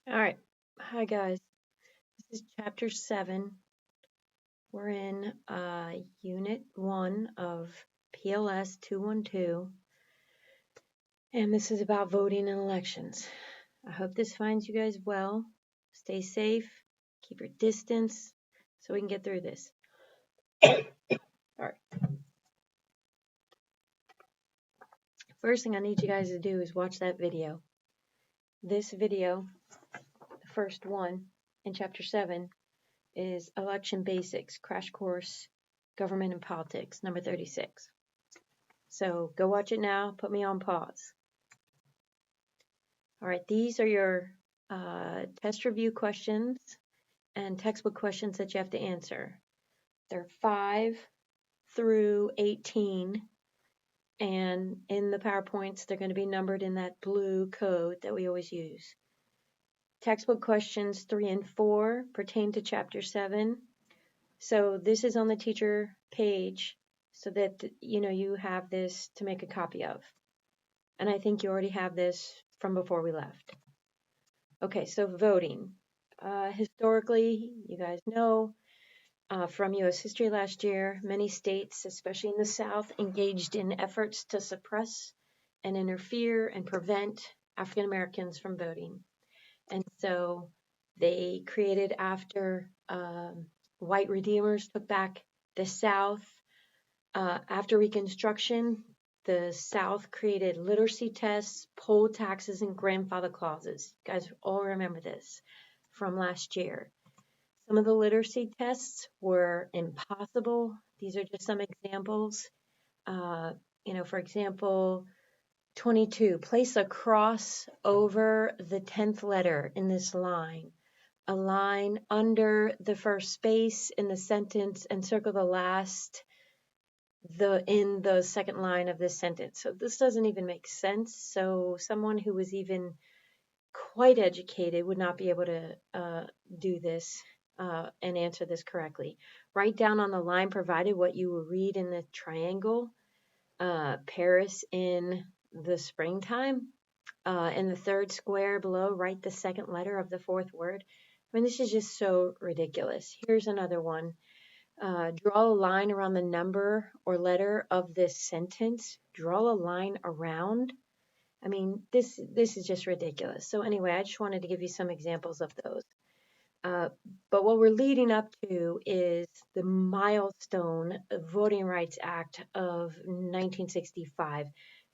All right. Hi, guys. This is chapter 7. We're in unit 1 of PLS 212, and this is about voting in elections. I hope this finds you guys well. Stay safe, keep your distance, so we can get through this. All right. First thing I need you guys to do is watch that video. This video, the first one in chapter 7, is Election Basics Crash Course Government and Politics, number 36. So go watch it now. Put me on pause. All right, these are your test review questions and textbook questions that you have to answer. They're 5 through 18, and in the PowerPoints, they're going to be numbered in that blue code that we always use. Textbook questions 3 and 4 pertain to Chapter 7. So this is on the teacher page so that you have this to make a copy of. And I think you already have this from before we left. Okay, so voting. Historically, you guys know from U.S. history last year, many states, especially in the South, engaged in efforts to suppress and interfere and prevent African Americans from voting. And so they created, after white redeemers took back the South, after Reconstruction, the South created literacy tests, poll taxes, and grandfather clauses. You guys all remember this from last year. Some of the literacy tests were impossible. These are just some examples. For example, 22, place a cross over the 10th letter in this line, a line under the first space in the sentence, and circle the last in the second line of this sentence. So this doesn't even make sense. So someone who was even quite educated would not be able to do this and answer this correctly. Write down on the line provided what you will read in the triangle. Paris in the springtime. In the third square below, write the second letter of the fourth word. I mean, this is just so ridiculous. Here's another one. Draw a line around the number or letter of this sentence. Draw a line around. I mean, this is just ridiculous. So anyway, I just wanted to give you some examples of those. But what we're leading up to is the milestone Voting Rights Act of 1965,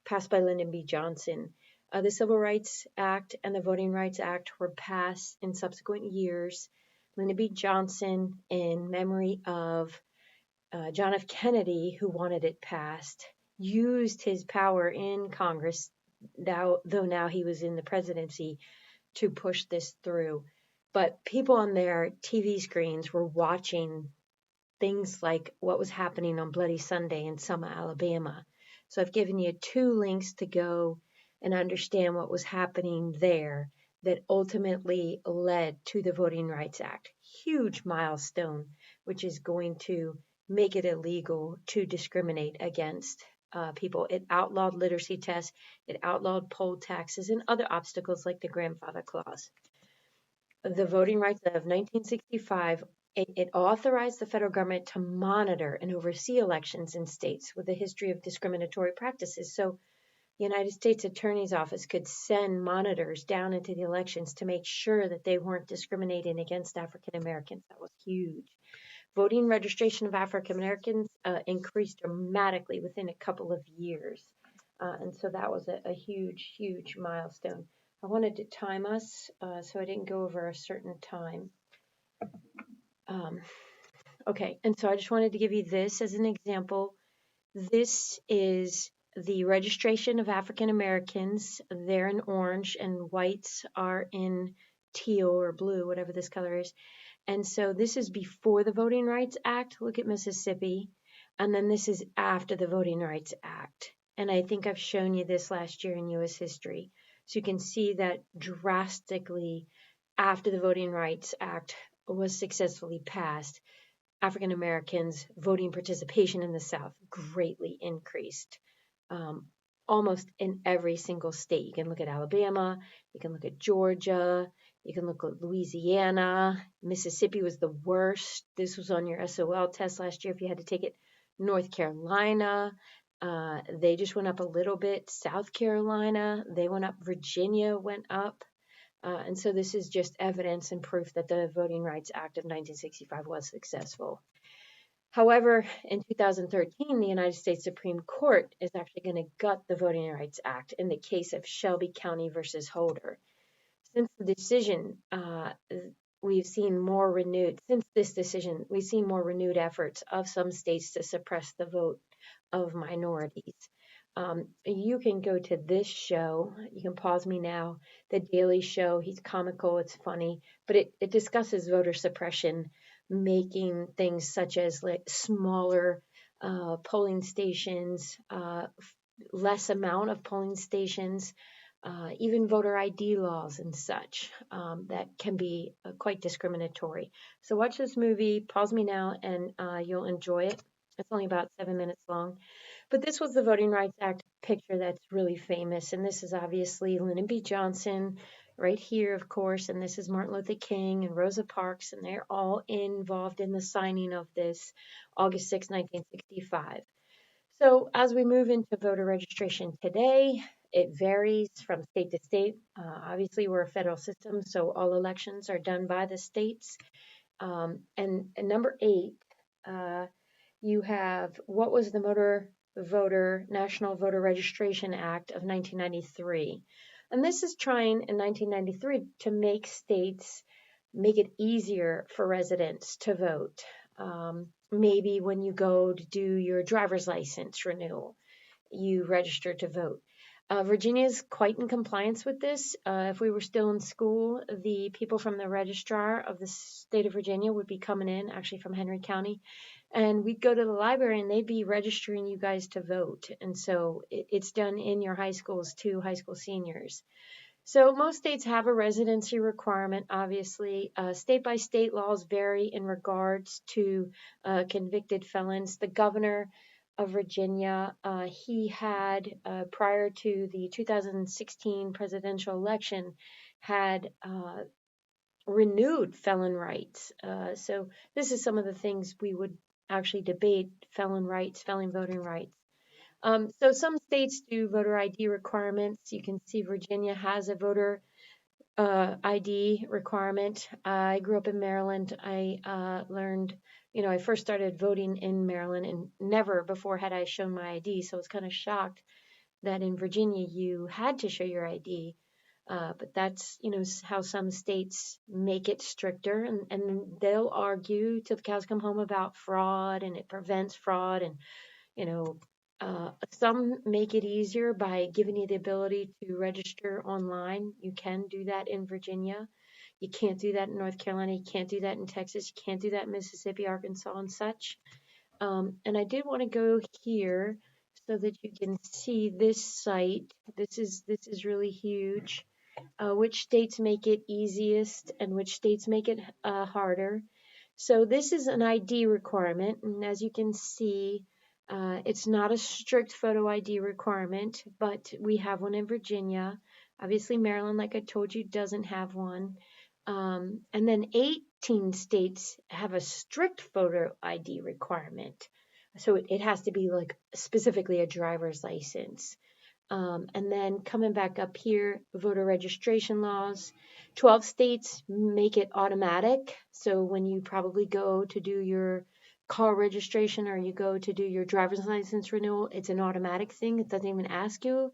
passed by Lyndon B. Johnson. The Civil Rights Act and the Voting Rights Act were passed in subsequent years. Lyndon B. Johnson, in memory of John F. Kennedy, who wanted it passed, used his power in Congress, though now he was in the presidency, to push this through. But people on their TV screens were watching things like what was happening on Bloody Sunday in Selma, Alabama. So I've given you 2 links to go and understand what was happening there that ultimately led to the Voting Rights Act. Huge milestone, which is going to make it illegal to discriminate against people. It outlawed literacy tests, it outlawed poll taxes, and other obstacles like the grandfather clause. The Voting Rights of 1965, it authorized the federal government to monitor and oversee elections in states with a history of discriminatory practices. So the United States Attorney's Office could send monitors down into the elections to make sure that they weren't discriminating against African Americans. That was huge. Voting registration of African Americans increased dramatically within a couple of years. And so that was a huge, huge milestone. I wanted to time us, so I didn't go over a certain time. Okay, and so I just wanted to give you this as an example. This is the registration of African Americans. They're in orange, and whites are in teal or blue, whatever this color is. And so this is before the Voting Rights Act. Look at Mississippi. And then this is after the Voting Rights Act. And I think I've shown you this last year in U.S. history. So you can see that drastically after the Voting Rights Act was successfully passed, African Americans' voting participation in the South greatly increased. Almost in every single state. You can look at Alabama, you can look at Georgia, You can look at Louisiana. Mississippi was the worst. This was on your SOL test last year if you had to take it. North Carolina, they just went up a little bit. South Carolina, they went up. Virginia went up. And so this is just evidence and proof that the Voting Rights Act of 1965 was successful. However, in 2013, the United States Supreme Court is actually going to gut the Voting Rights Act in the case of Shelby County versus Holder. Since the decision, we've seen more renewed efforts of some states to suppress the vote of minorities. You can go to this show. You can pause me now. The Daily Show. He's comical. It's funny, but it discusses voter suppression, making things such as like smaller polling stations, less amount of polling stations, even voter ID laws and such that can be quite discriminatory. So watch this movie. Pause me now, and you'll enjoy it. It's only about 7 minutes long. But this was the Voting Rights Act picture that's really famous. And this is obviously Lyndon B. Johnson right here, of course. And this is Martin Luther King and Rosa Parks. And they're all involved in the signing of this August 6, 1965. So as we move into voter registration today, it varies from state to state. Obviously, we're a federal system, so all elections are done by the states. And number 8, you have what was the National Voter Registration Act of 1993. And this is trying in 1993 to make states make it easier for residents to vote. Maybe when you go to do your driver's license renewal, you register to vote. Virginia is quite in compliance with this. If we were still in school, the people from the registrar of the state of Virginia would be coming in, actually from Henry County, and we'd go to the library and they'd be registering you guys to vote. And so it's done in your high schools too, high school seniors. So most states have a residency requirement, obviously. State by state laws vary in regards to convicted felons. The governor of Virginia, he had, prior to the 2016 presidential election, had renewed felon rights. So this is some of the things we would actually debate: felon rights, felon voting rights. So some states do voter ID requirements. You can see Virginia has a voter ID requirement. I grew up in Maryland. I learned, I first started voting in Maryland, and never before had I shown my ID. So I was kind of shocked that in Virginia you had to show your ID. But that's, how some states make it stricter, and they'll argue till the cows come home about fraud, and it prevents fraud, and some make it easier by giving you the ability to register online. You can do that in Virginia. You can't do that in North Carolina. You can't do that in Texas. You can't do that in Mississippi, Arkansas, and such. And I did want to go here so that you can see this site. This is really huge. Which states make it easiest and which states make it harder. So this is an ID requirement, and as you can see, it's not a strict photo ID requirement, but we have one in Virginia. Obviously, Maryland, like I told you, doesn't have one. And then 18 states have a strict photo ID requirement. So it has to be like specifically a driver's license. And then coming back up here, voter registration laws. 12 states make it automatic. So when you probably go to do your car registration or you go to do your driver's license renewal, it's an automatic thing. It doesn't even ask you.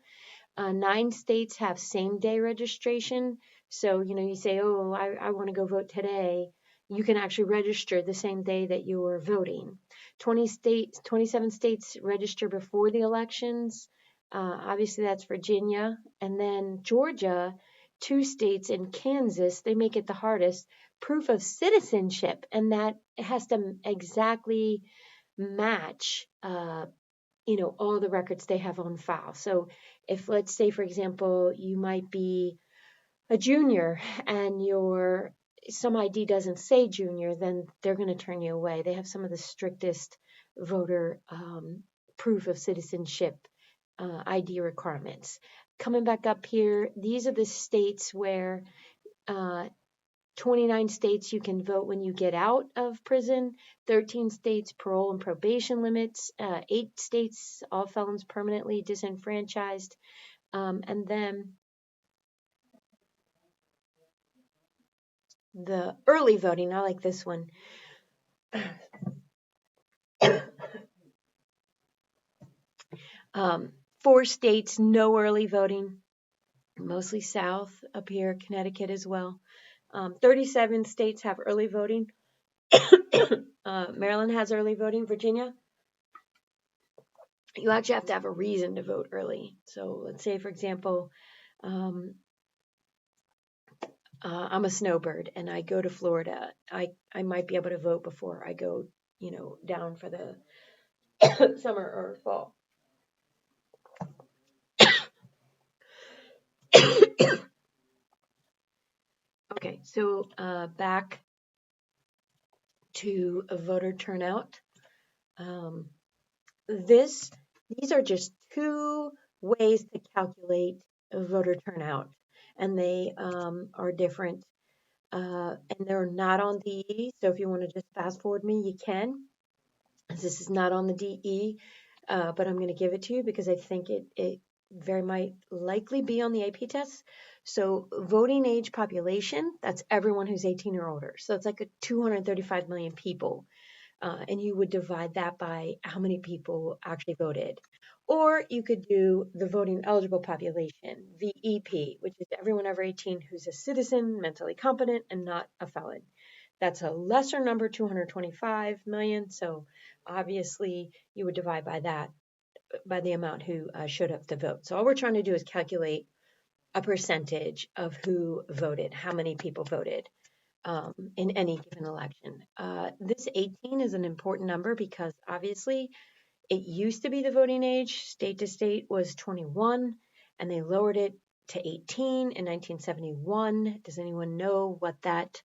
9 states have same day registration. So, you say, oh, I want to go vote today. You can actually register the same day that you're voting. 27 states register before the elections. Obviously, that's Virginia. And then Georgia, 2 states, and Kansas, they make it the hardest. Proof of citizenship, and that has to exactly match, all the records they have on file. So if, let's say, for example, you might be a junior and some ID doesn't say junior, then they're going to turn you away. They have some of the strictest voter proof of citizenship ID requirements. Coming back up here, these are the states where 29 states you can vote when you get out of prison, 13 states parole and probation limits, 8 states all felons permanently disenfranchised, and then the early voting. I like this one. 4 states, no early voting, mostly South up here, Connecticut as well. 37 states have early voting. Maryland has early voting. Virginia, you actually have to have a reason to vote early. So let's say, for example, I'm a snowbird and I go to Florida. I might be able to vote before I go, down for the summer or fall. Okay, so back to a voter turnout. These are just 2 ways to calculate a voter turnout, and they are different, and they're not on DE. So if you want to just fast forward me, you can. This is not on the DE, but I'm going to give it to you because I think it very might likely be on the AP test. So voting age population, that's everyone who's 18 or older. So it's like 235 million people. And you would divide that by how many people actually voted. Or you could do the voting eligible population, VEP, which is everyone over 18 who's a citizen, mentally competent, and not a felon. That's a lesser number, 225 million. So obviously you would divide by that, by the amount who showed up to vote. So all we're trying to do is calculate a percentage of who voted, how many people voted in any given election. This 18 is an important number because obviously it used to be the voting age, state to state was 21, and they lowered it to 18 in 1971. Does anyone know what that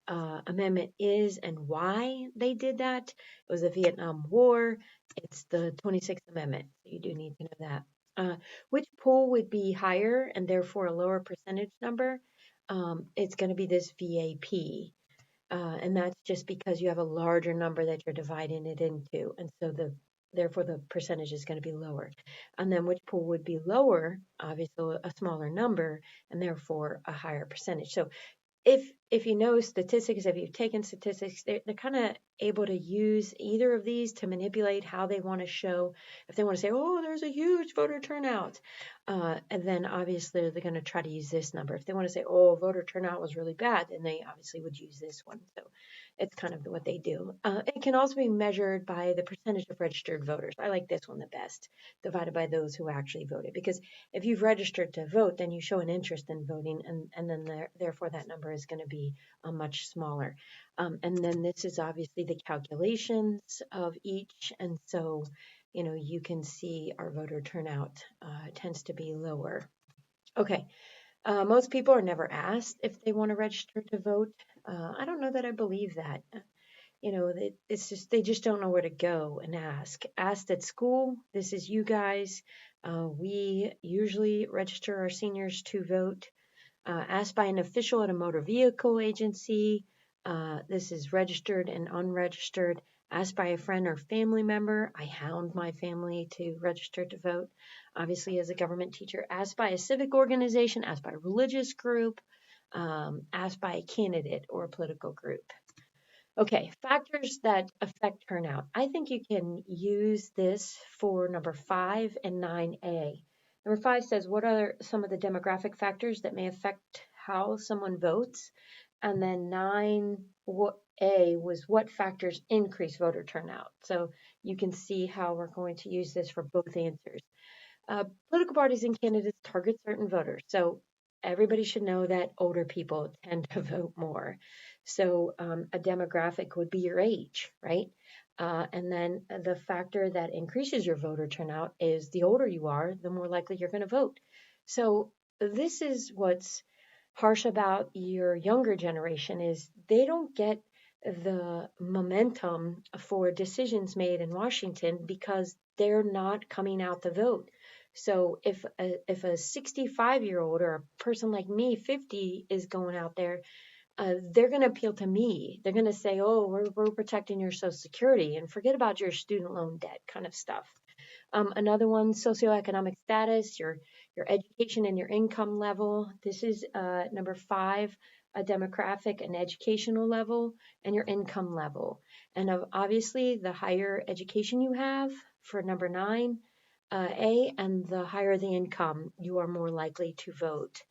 amendment is and why they did that? It was the Vietnam War. It's the 26th Amendment. So you do need to know that. Which pool would be higher and therefore a lower percentage number? It's going to be this VAP. And that's just because you have a larger number that you're dividing it into. And so therefore the percentage is going to be lower. And then which pool would be lower? Obviously a smaller number and therefore a higher percentage. So if you know statistics, if you've taken statistics, they're kind of able to use either of these to manipulate how they want to show. If they want to say, oh, there's a huge voter turnout, and then obviously they're going to try to use this number. If they want to say, oh, voter turnout was really bad, then they obviously would use this one. So it's kind of what they do. It can also be measured by the percentage of registered voters. I like this one the best, divided by those who actually voted. Because if you've registered to vote, then you show an interest in voting, and then therefore that number is going to be much smaller. And then this is obviously the calculations of each. And so, you can see our voter turnout tends to be lower. Okay. Most people are never asked if they want to register to vote. I don't know that I believe that. It's just they just don't know where to go and ask. Asked at school, this is you guys. We usually register our seniors to vote. Asked by an official at a motor vehicle agency. This is registered and unregistered. Asked by a friend or family member. I hound my family to register to vote. Obviously, as a government teacher. Asked by a civic organization. Asked by a religious group. Asked by a candidate or a political group. Okay, factors that affect turnout. I think you can use this for number 5 and 9A. Number 5 says, what are some of the demographic factors that may affect how someone votes? And then 9A was what factors increase voter turnout. So you can see how we're going to use this for both answers. Political parties and candidates target certain voters. So everybody should know that older people tend to vote more. So a demographic would be your age, right? And then the factor that increases your voter turnout is the older you are, the more likely you're going to vote. So this is what's harsh about your younger generation is they don't get the momentum for decisions made in Washington because they're not coming out to vote. So if a 65-year-old or a person like me, 50, is going out there, they're going to appeal to me. They're going to say, oh, we're protecting your Social Security and forget about your student loan debt kind of stuff. Another one, socioeconomic status, your education and your income level. This is number 5, a demographic and educational level, and your income level. And obviously, the higher education you have for number 9, A, and the higher the income, you are more likely to vote.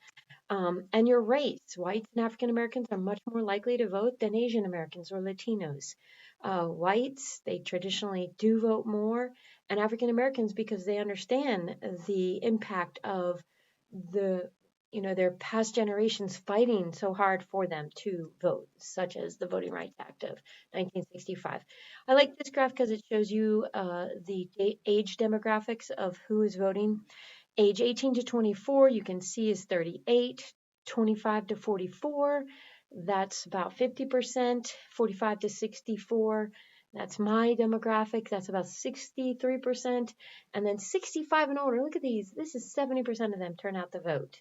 And your race, whites and African Americans are much more likely to vote than Asian Americans or Latinos. Whites, they traditionally do vote more, and African Americans, because they understand the impact of the, their past generations fighting so hard for them to vote, such as the Voting Rights Act of 1965. I like this graph because it shows you the age demographics of who is voting. Age 18 to 24, you can see, is 38. 25 to 44, that's about 50%. 45 to 64, that's my demographic, that's about 63%. And then 65 and older, look at these. This is 70% of them turn out to vote.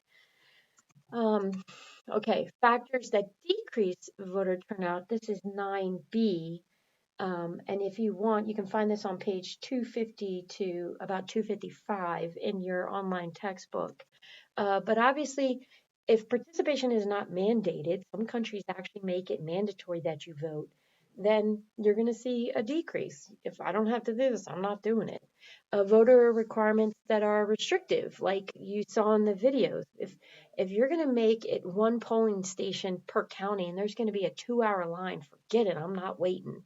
Okay, factors that decrease voter turnout. This is 9B. And if you want, you can find this on page 250 to about 255 in your online textbook. But obviously, if participation is not mandated, some countries actually make it mandatory that you vote, then you're going to see a decrease. If I don't have to do this, I'm not doing it. Voter requirements that are restrictive, like you saw in the videos. If you're going to make it one polling station per county and there's going to be a 2-hour line, forget it, I'm not waiting.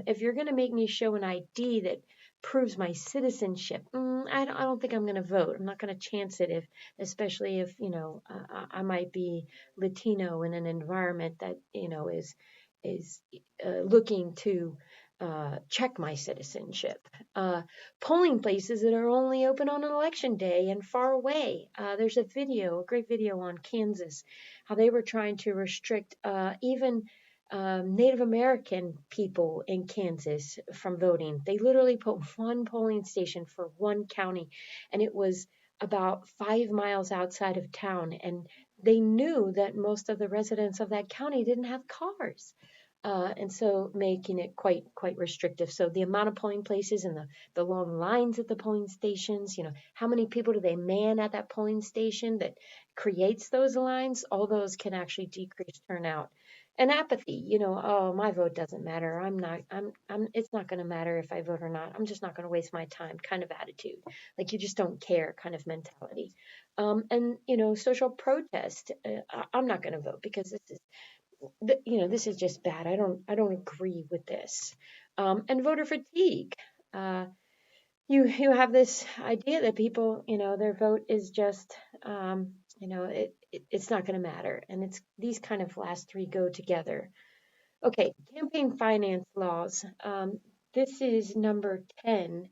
If you're going to make me show an ID that proves my citizenship, I don't think I'm going to vote. I'm not going to chance it, especially if I might be Latino in an environment that is looking to check my citizenship. Polling places that are only open on an election day and far away. There's a great video on Kansas, how they were trying to restrict even Native American people in Kansas from voting. They literally put one polling station for one county, and it was about 5 miles outside of town. And they knew that most of the residents of that county didn't have cars. And so making it quite restrictive. So the amount of polling places and the long lines at the polling stations, how many people do they man at that polling station that creates those lines? All those can actually decrease turnout. And apathy, oh, my vote doesn't matter. It's not going to matter if I vote or not. I'm just not going to waste my time kind of attitude. Like you just don't care kind of mentality. And, social protest, I'm not going to vote because this is just bad. I don't agree with this. And voter fatigue. You have this idea that people, their vote is just, it's not going to matter. And it's these kind of last 3 go together. Okay, campaign finance laws. This is number 10.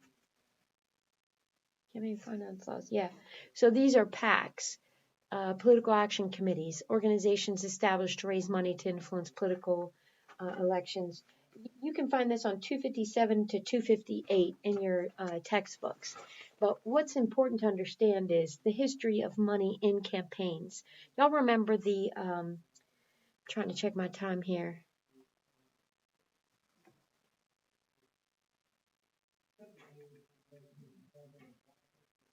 Campaign finance laws, yeah. So these are PACs. Political action committees, organizations established to raise money to influence political elections. You can find this on 257 to 258 in your textbooks. But what's important to understand is the history of money in campaigns. Y'all remember trying to check my time here.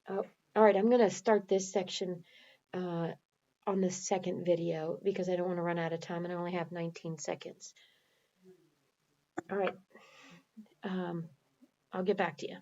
Oh, all right, I'm going to start this section on the second video because I don't want to run out of time and I only have 19 seconds. All right. I'll get back to you.